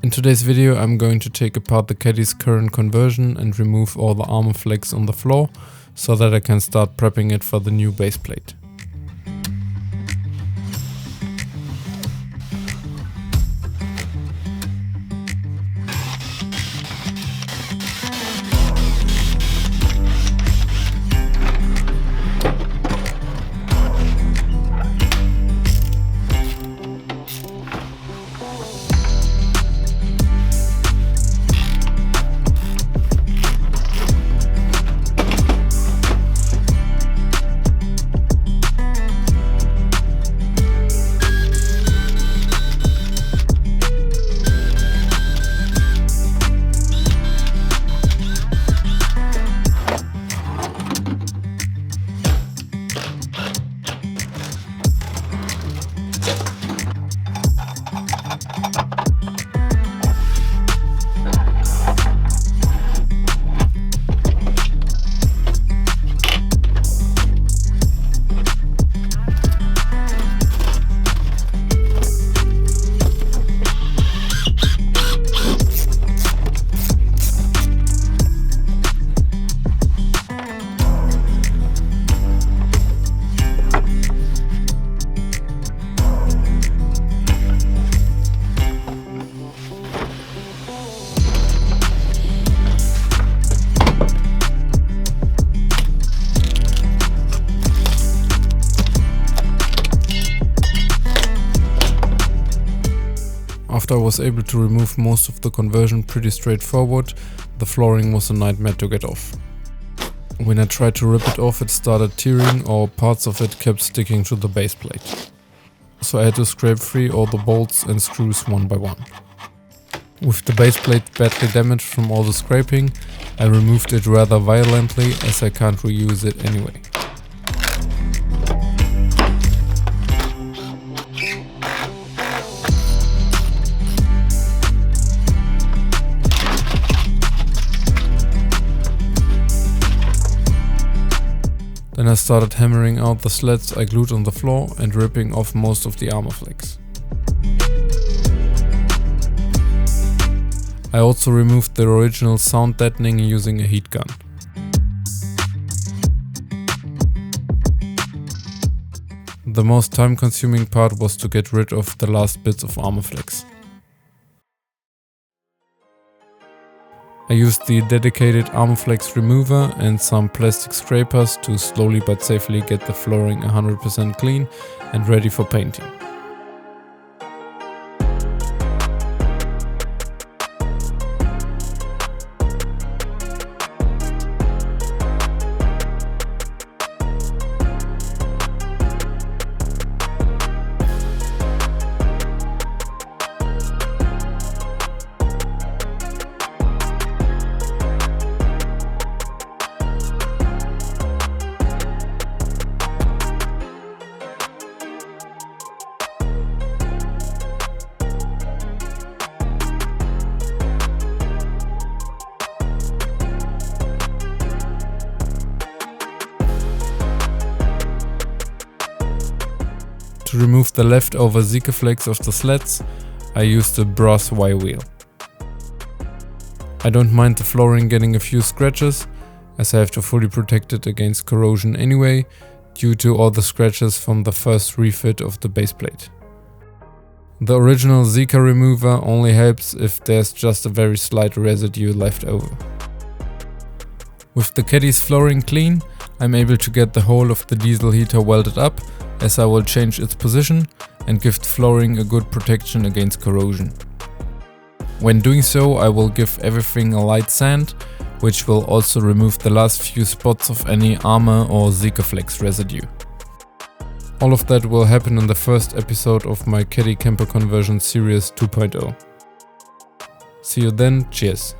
In today's video I'm going to take apart the Caddy's current conversion and remove all the armor flakes on the floor so that I can start prepping it for the new baseplate. After I was able to remove most of the conversion pretty straightforward, the flooring was a nightmare to get off. When I tried to rip it off, it started tearing or parts of it kept sticking to the base plate. So I had to scrape free all the bolts and screws one by one. With the base plate badly damaged from all the scraping, I removed it rather violently as I can't reuse it anyway. Then I started hammering out the slats I glued on the floor and ripping off most of the armor flakes. I also removed the original sound deadening using a heat gun. The most time consuming part was to get rid of the last bits of armor flakes. I used the dedicated armor flakes remover and some plastic scrapers to slowly but safely get the flooring 100% clean and ready for painting. To remove the leftover Zika flakes of the slats, I used a brass Y-wheel. I don't mind the flooring getting a few scratches, as I have to fully protect it against corrosion anyway, due to all the scratches from the first refit of the baseplate. The original Zika remover only helps if there's just a very slight residue left over. With the Caddy's flooring clean, I'm able to get the whole of the diesel heater welded up, as I will change its position and give the flooring a good protection against corrosion. When doing so, I will give everything a light sand, which will also remove the last few spots of any armor or Zika flakes residue. All of that will happen in the first episode of my Caddy Camper Conversion Series 2.0. See you then, cheers!